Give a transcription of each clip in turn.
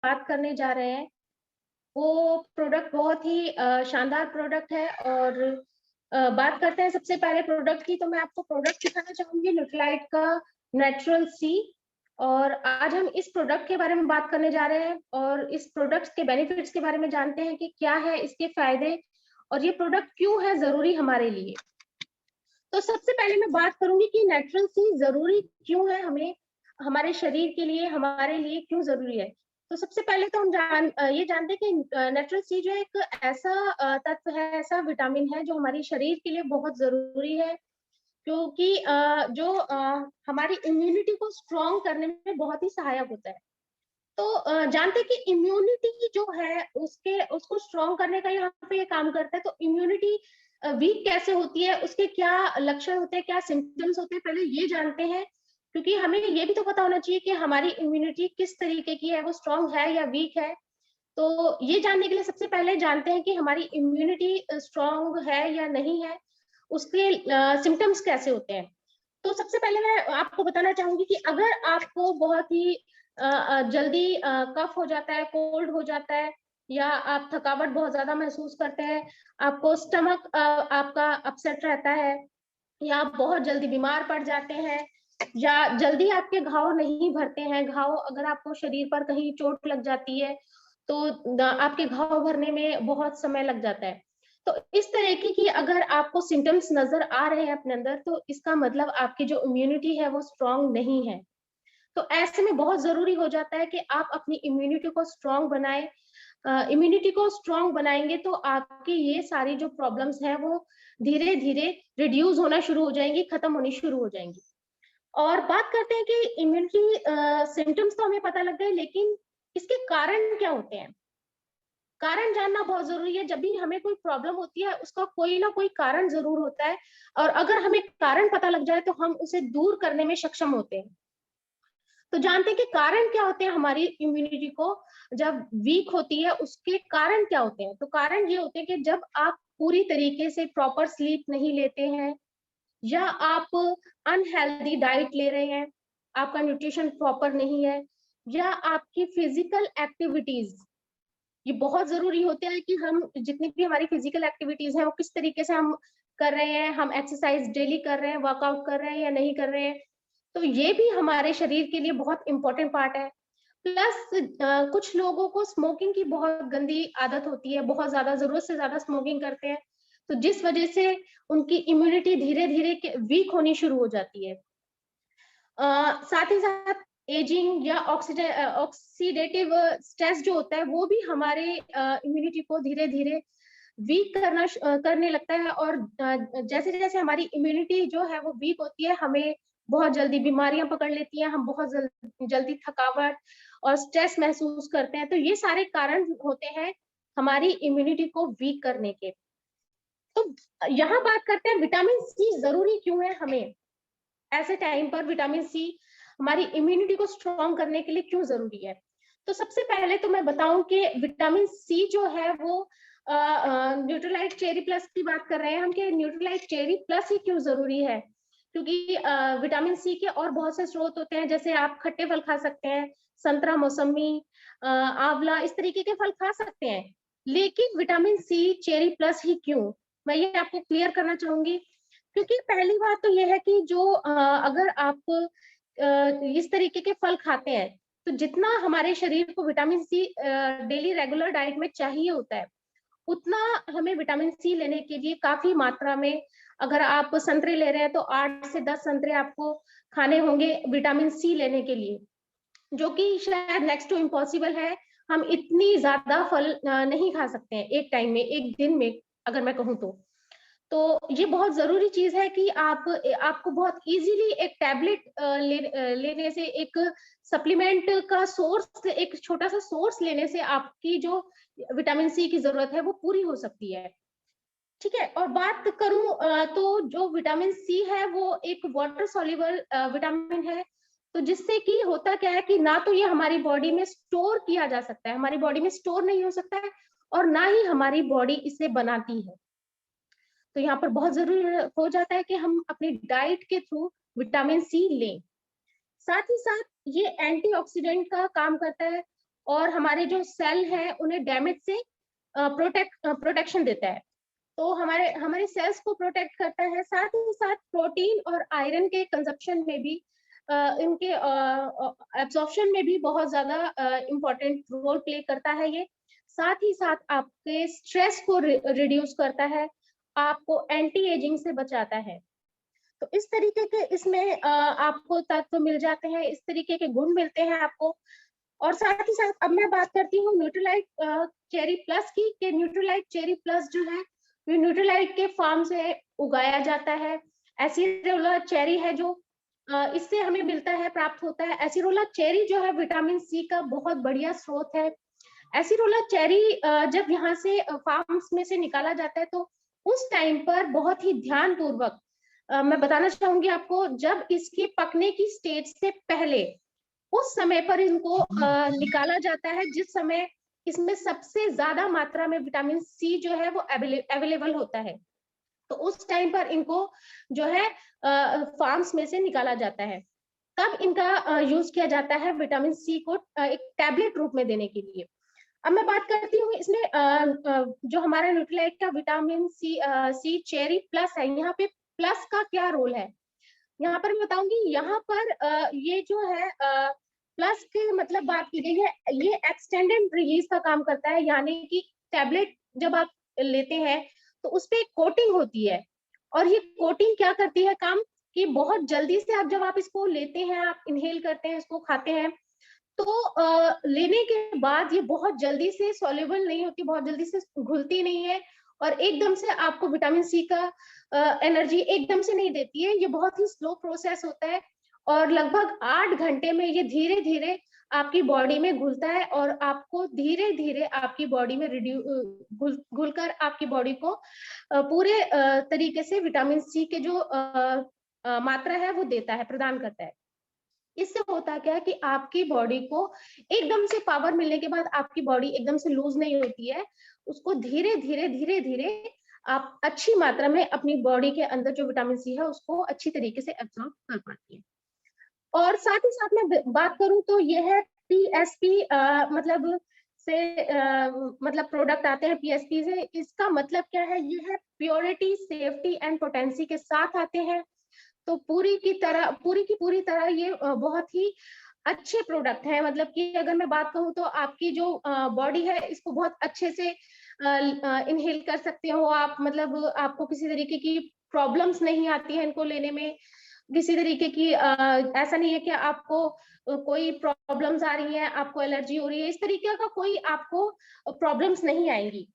बात करने जा रहे हैं, वो प्रोडक्ट बहुत ही शानदार प्रोडक्ट है। और बात करते हैं सबसे पहले प्रोडक्ट की, तो मैं आपको प्रोडक्ट दिखाना चाहूंगी न्यूट्रीलाइट का नेचुरल सी। और आज हम इस प्रोडक्ट के बारे में बात करने जा रहे हैं और इस प्रोडक्ट के बेनिफिट्स के बारे में जानते हैं कि क्या है इसके फायदे और ये प्रोडक्ट क्यों है जरूरी हमारे लिए। तो सबसे पहले मैं बात करूंगी कि नेचुरल सी जरूरी क्यों है, हमें हमारे शरीर के लिए, हमारे लिए क्यों जरूरी है। तो सबसे पहले तो हम ये जानते हैं कि नेचुरल सी जो है एक ऐसा तत्व है, ऐसा विटामिन है जो हमारे शरीर के लिए बहुत जरूरी है, क्योंकि जो हमारी इम्यूनिटी को स्ट्रॉन्ग करने में बहुत ही सहायक होता है। तो जानते हैं कि इम्यूनिटी जो है उसको स्ट्रॉन्ग करने का यहाँ पे ये काम करता है। तो इम्यूनिटी वीक कैसे होती है, उसके क्या लक्षण होते हैं, क्या सिम्टम्स होते हैं, पहले ये जानते हैं, क्योंकि हमें ये भी तो पता होना चाहिए कि हमारी इम्यूनिटी किस तरीके की है, वो स्ट्रॉन्ग है या वीक है। तो ये जानने के लिए सबसे पहले जानते हैं कि हमारी इम्यूनिटी स्ट्रॉन्ग है या नहीं है, उसके सिम्टम्स कैसे होते हैं। तो सबसे पहले मैं आपको बताना चाहूंगी कि अगर आपको बहुत ही जल्दी कफ हो जाता है, कोल्ड हो जाता है, या आप थकावट बहुत ज्यादा महसूस करते हैं, आपको स्टमक आपका अपसेट रहता है, या आप बहुत जल्दी बीमार पड़ जाते हैं, या जल्दी आपके घाव नहीं भरते हैं, घाव अगर आपको शरीर पर कहीं चोट लग जाती है तो आपके घाव भरने में बहुत समय लग जाता है। तो इस तरह की अगर आपको सिम्टम्स नजर आ रहे हैं अपने अंदर, तो इसका मतलब आपकी जो इम्यूनिटी है वो स्ट्रांग नहीं है। तो ऐसे में बहुत जरूरी हो जाता है कि आप अपनी इम्यूनिटी को स्ट्रांग बनाएं। इम्यूनिटी को स्ट्रांग बनाएंगे तो आपकी ये सारी जो प्रॉब्लम्स हैं वो धीरे धीरे रिड्यूस होना शुरू हो जाएंगी, खत्म होनी शुरू हो जाएंगी। और बात करते हैं कि इम्यूनिटी सिम्टम्स तो हमें पता लग गए, लेकिन इसके कारण क्या होते हैं, कारण जानना बहुत जरूरी है। जब भी हमें कोई प्रॉब्लम होती है उसका कोई ना कोई कारण जरूर होता है, और अगर हमें कारण पता लग जाए तो हम उसे दूर करने में सक्षम होते हैं। तो जानते हैं कि कारण क्या होते हैं हमारी इम्यूनिटी को जब वीक होती है, उसके कारण क्या होते हैं। तो कारण ये होते हैं कि जब आप पूरी तरीके से प्रॉपर स्लीप नहीं लेते हैं, या आप अनहेल्दी डाइट ले रहे हैं, आपका न्यूट्रिशन प्रॉपर नहीं है, या आपकी फिजिकल एक्टिविटीज, ये बहुत जरूरी होता है कि हम जितनी भी हमारी फिजिकल एक्टिविटीज हैं वो किस तरीके से हम कर रहे हैं, हम एक्सरसाइज डेली कर रहे हैं, वर्कआउट कर रहे हैं या नहीं कर रहे हैं। तो ये भी हमारे शरीर के लिए बहुत इंपॉर्टेंट पार्ट है। प्लस कुछ लोगों को स्मोकिंग की बहुत गंदी आदत होती है, बहुत ज्यादा जरूरत से ज्यादा स्मोकिंग करते हैं, तो जिस वजह से उनकी इम्यूनिटी धीरे धीरे वीक होनी शुरू हो जाती है। साथ ही साथ एजिंग या ऑक्सीडेटिव स्ट्रेस जो होता है वो भी हमारे इम्यूनिटी को धीरे धीरे वीक करने लगता है। और जैसे जैसे हमारी इम्यूनिटी जो है वो वीक होती है, हमें बहुत जल्दी बीमारियां पकड़ लेती हैं, हम बहुत जल्दी थकावट और स्ट्रेस महसूस करते हैं। तो ये सारे कारण होते हैं हमारी इम्यूनिटी को वीक करने के। तो यहाँ बात करते हैं विटामिन सी जरूरी क्यों है हमें, ऐसे टाइम पर विटामिन सी हमारी इम्यूनिटी को स्ट्रॉन्ग करने के लिए क्यों जरूरी है। तो सबसे पहले तो मैं बताऊं कि विटामिन सी जो है वो न्यूट्रीलाइट चेरी प्लस की बात कर रहे हैं हम, कि न्यूट्रीलाइट चेरी प्लस ही क्यों जरूरी है, क्योंकि विटामिन सी के और बहुत से स्रोत होते हैं। जैसे आप खट्टे फल खा सकते हैं, संतरा, मौसमी, आंवला, इस तरीके के फल खा सकते हैं, लेकिन विटामिन सी चेरी प्लस ही क्यों, मैं ये आपको क्लियर करना चाहूंगी। क्योंकि पहली बात तो ये है कि जो अगर आप इस तरीके के फल खाते हैं, तो जितना हमारे शरीर को vitamin C daily regular diet में चाहिए होता है, उतना हमें विटामिन सी लेने के लिए काफी मात्रा में, अगर आप संतरे ले रहे हैं तो 8 से 10 संतरे आपको खाने होंगे विटामिन सी लेने के लिए, जो कि शायद नेक्स्ट टू इम्पॉसिबल है। हम इतनी ज्यादा फल नहीं खा सकते हैं एक टाइम में, एक दिन में, अगर मैं कहूँ तो ये बहुत जरूरी चीज है कि आपको बहुत इजीली एक टैबलेट लेने से, एक सप्लीमेंट का सोर्स, एक छोटा सा सोर्स लेने से आपकी जो विटामिन सी की जरूरत है वो पूरी हो सकती है। ठीक है, और बात करूं तो जो विटामिन सी है वो एक वाटर सॉल्युबल विटामिन है। तो जिससे कि होता क्या है कि ना तो ये हमारी बॉडी में स्टोर किया जा सकता है, हमारी बॉडी में स्टोर नहीं हो सकता है, और ना ही हमारी बॉडी इसे बनाती है। तो यहाँ पर बहुत जरूरी हो जाता है कि हम अपनी डाइट के थ्रू विटामिन सी लें। साथ ही साथ ये एंटीऑक्सीडेंट का काम करता है, और हमारे जो सेल है उन्हें डैमेज से प्रोटेक्शन देता है। तो हमारे हमारे सेल्स को प्रोटेक्ट करता है। साथ ही साथ प्रोटीन और आयरन के कंजप्शन में भी इनके एब्जॉर्प्शन में भी बहुत ज्यादा इम्पोर्टेंट रोल प्ले करता है ये। साथ ही साथ आपके स्ट्रेस को रिड्यूस करता है, आपको एंटी एजिंग से बचाता है। तो इस तरीके के इसमें आपको तत्व मिल जाते हैं, इस तरीके के गुण मिलते हैं आपको। और साथ ही साथ अब मैं बात करती हूँ न्यूट्रीलाइट चेरी प्लस की, कि न्यूट्रीलाइट चेरी प्लस जो है वो न्यूट्रीलाइट के फार्म से उगाया जाता है। एसिरोला चेरी है जो इससे हमें मिलता है, प्राप्त होता है। एसिरोला चेरी जो है विटामिन सी का बहुत बढ़िया स्रोत है। एसिरोला चेरी जब यहाँ से फार्म्स में से निकाला जाता है तो उस टाइम पर बहुत ही ध्यान पूर्वक मैं बताना चाहूंगी आपको, जब इसके पकने की स्टेज से पहले उस समय पर इनको निकाला जाता है, जिस समय इसमें सबसे ज्यादा मात्रा में विटामिन सी जो है वो अवेलेबल होता है। तो उस टाइम पर इनको जो है फार्म्स में से निकाला जाता है। तब इनका यूज किया जाता है विटामिन सी को एक टैबलेट रूप में देने के लिए। अब मैं बात करती हूँ इसमें जो हमारा न्यूट्रीलाइट का विटामिन सी चेरी प्लस है, यहाँ पे प्लस का क्या रोल है यहाँ पर मैं बताऊंगी। यहाँ पर ये जो है प्लस की मतलब बात की गई है, ये एक्सटेंडेड रिलीज का काम करता है। यानी कि टैबलेट जब आप लेते हैं तो उस पर एक कोटिंग होती है, और ये कोटिंग क्या करती है काम, कि बहुत जल्दी से आप जब आप इसको लेते हैं, आप इनहेल करते हैं, इसको खाते हैं, तो लेने के बाद ये बहुत जल्दी से सॉल्युबल नहीं होती, बहुत जल्दी से घुलती नहीं है, और एकदम से आपको विटामिन सी का एनर्जी एकदम से नहीं देती है। ये बहुत ही स्लो प्रोसेस होता है, और लगभग 8 घंटे में ये धीरे धीरे आपकी बॉडी में घुलता है, और आपको धीरे धीरे आपकी बॉडी में घुलकर आपकी बॉडी को पूरे तरीके से विटामिन सी के जो मात्रा है वो देता है, प्रदान करता है। इससे होता क्या है कि आपकी बॉडी को एकदम से पावर मिलने के बाद आपकी बॉडी एकदम से लूज नहीं होती है, उसको धीरे धीरे आप अच्छी मात्रा में अपनी बॉडी के अंदर जो विटामिन सी है उसको अच्छी तरीके से एब्जॉर्ब कर पाती है। और साथ ही साथ मैं बात करूं तो यह है पीएसपी मतलब से मतलब प्रोडक्ट आते हैं पीएसपी से। इसका मतलब क्या है, ये है प्योरिटी, सेफ्टी एंड पोटेंसी के साथ आते हैं। तो पूरी की पूरी तरह ये बहुत ही अच्छे प्रोडक्ट है। मतलब कि अगर मैं बात कहूँ तो आपकी जो बॉडी है इसको बहुत अच्छे से इनहेल कर सकते हो आप, मतलब आपको किसी तरीके की प्रॉब्लम्स नहीं आती है इनको लेने में। किसी तरीके की ऐसा नहीं है कि आपको कोई प्रॉब्लम्स आ रही है, आपको एलर्जी हो रही है, इस तरीके का कोई आपको प्रॉब्लम्स नहीं आएंगी।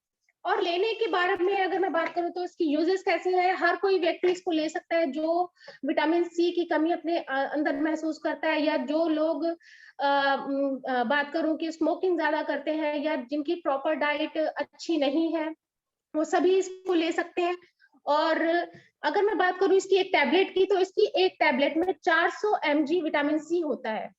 और लेने के बारे में अगर मैं बात करूं तो इसकी यूजेस कैसे हैं, हर कोई व्यक्ति इसको ले सकता है जो विटामिन सी की कमी अपने अंदर महसूस करता है, या जो लोग बात करूं कि स्मोकिंग ज्यादा करते हैं, या जिनकी प्रॉपर डाइट अच्छी नहीं है, वो सभी इसको ले सकते हैं। और अगर मैं बात करूं इसकी एक टैबलेट की, तो इसकी एक टैबलेट में 400 mg विटामिन सी होता है।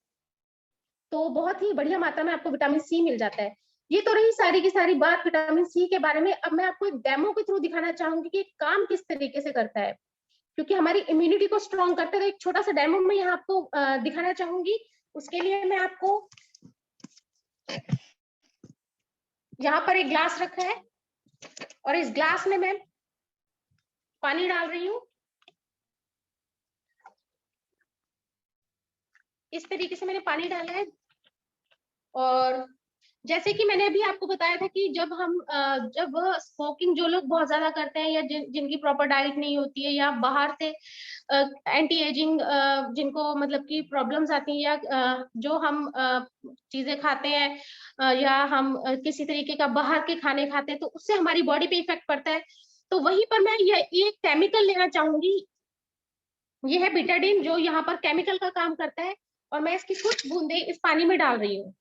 तो बहुत ही बढ़िया मात्रा में आपको विटामिन सी मिल जाता है। ये तो रही सारी की सारी बात विटामिन सी के बारे में। अब मैं आपको एक डेमो के थ्रू दिखाना चाहूंगी कि काम किस तरीके से करता है, क्योंकि हमारी इम्यूनिटी को स्ट्रॉन्ग करता है। तो एक छोटा सा डेमो मैं यहाँ आपको दिखाना चाहूंगी। उसके लिए मैं आपको यहाँ पर एक ग्लास रखा है, और इस ग्लास में मैं पानी डाल रही हूँ। इस तरीके से मैंने पानी डाला है। और जैसे कि मैंने अभी आपको बताया था कि जब स्मोकिंग जो लोग बहुत ज्यादा करते हैं, या जिनकी प्रॉपर डाइट नहीं होती है, या बाहर से एंटी एजिंग जिनको मतलब कि प्रॉब्लम्स आती हैं, या जो हम चीजें खाते हैं, या हम किसी तरीके का बाहर के खाने खाते हैं, तो उससे हमारी बॉडी पे इफेक्ट पड़ता है। तो वहीं पर मैं ये केमिकल लेना चाहूंगी। ये है बिटाडीन, जो यहाँ पर केमिकल का काम करता है, और मैं इसकी कुछ बूंदे इस पानी में डाल रही हूँ।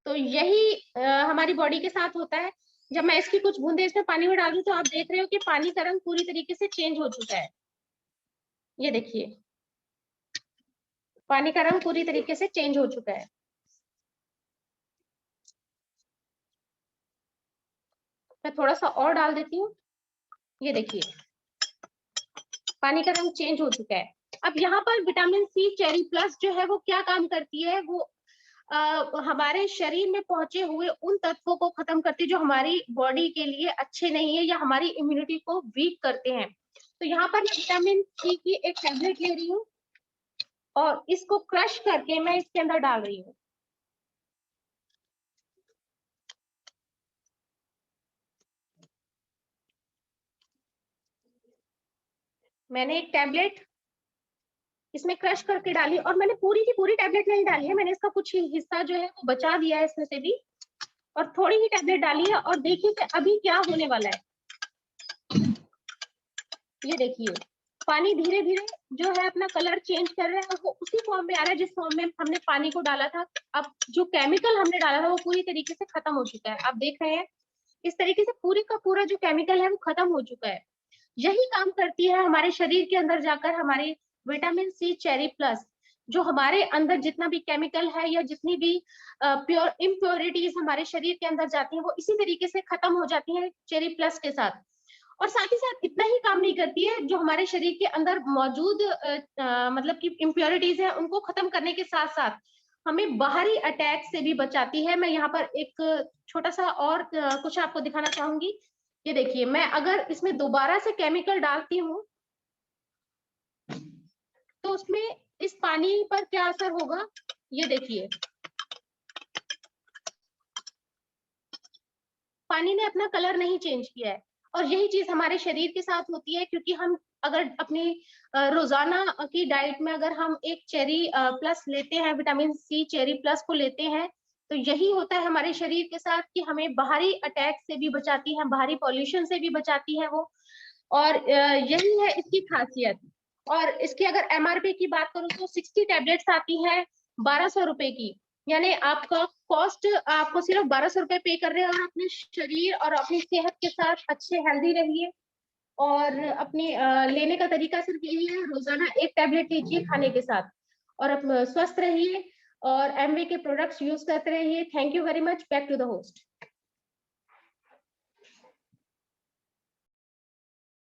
तो यही हमारी बॉडी के साथ होता है। जब मैं इसकी कुछ बूंदे इसमें पानी में डाल दूं, तो आप देख रहे हो कि पानी का रंग पूरी तरीके से चेंज हो चुका है। ये देखिए, पानी का रंग पूरी तरीके से चेंज हो चुका है। मैं थोड़ा सा और डाल देती हूँ। ये देखिए, पानी का रंग चेंज हो चुका है। अब यहाँ पर विटामिन सी चेरी प्लस जो है वो क्या काम करती है, वो हमारे शरीर में पहुंचे हुए उन तत्वों को खत्म करती है जो हमारी बॉडी के लिए अच्छे नहीं है या हमारी इम्यूनिटी को वीक करते हैं। तो यहाँ पर मैं विटामिन सी की एक टैबलेट ले रही हूँ और इसको क्रश करके मैं इसके अंदर डाल रही हूँ। मैंने एक टैबलेट इसमें क्रश करके डाली और मैंने पूरी की पूरी टैबलेट नहीं डाली है, मैंने इसका कुछ हिस्सा जो है वो बचा दिया है इसमें से भी, और थोड़ी ही टैबलेट डाली है। और देखिए कि अभी क्या होने वाला है। ये देखिए पानी धीरे धीरे जो है अपना कलर चेंज कर रहा है, वो उसी फॉर्म में आ रहा है जिस फॉर्म में हमने पानी को डाला था। अब जो केमिकल हमने डाला था वो पूरी तरीके से खत्म हो चुका है। आप देख रहे हैं इस तरीके से पूरी का पूरा जो केमिकल है वो खत्म हो चुका है। यही काम करती है हमारे शरीर के अंदर जाकर हमारी विटामिन सी चेरी प्लस, जो हमारे अंदर जितना भी केमिकल है या जितनी भी प्योर इम्प्योरिटीज हमारे शरीर के अंदर जाती हैं वो इसी तरीके से खत्म हो जाती हैं चेरी प्लस के साथ। और साथ ही साथ इतना ही काम नहीं करती है, जो हमारे शरीर के अंदर मौजूद मतलब कि इम्प्योरिटीज है उनको खत्म करने के साथ साथ हमें बाहरी अटैक से भी बचाती है। मैं यहाँ पर एक छोटा सा और कुछ आपको दिखाना चाहूंगी। ये देखिए मैं अगर इसमें दोबारा से केमिकल डालती हूँ तो उसमें इस पानी पर क्या असर होगा, ये देखिए पानी ने अपना कलर नहीं चेंज किया है। और यही चीज हमारे शरीर के साथ होती है, क्योंकि हम अगर अपनी रोजाना की डाइट में अगर हम एक चेरी प्लस लेते हैं, विटामिन सी चेरी प्लस को लेते हैं, तो यही होता है हमारे शरीर के साथ कि हमें बाहरी अटैक से भी बचाती है, बाहरी पॉल्यूशन से भी बचाती है वो। और यही है इसकी खासियत। और इसकी अगर एमआरपी की बात करूं तो 60 टैबलेट्स आती है 1200 रुपए की, यानी आपका कॉस्ट आपको सिर्फ 1200 रुपए पे कर रहे हैं। और अपने शरीर और अपनी सेहत के साथ अच्छे हेल्दी रहिए। और अपनी लेने का तरीका सिर्फ यही है, रोजाना एक टैबलेट लीजिए खाने के साथ और स्वस्थ रहिए और एमवे के प्रोडक्ट्स यूज करते रहिए। Thank you very much. Back to the host.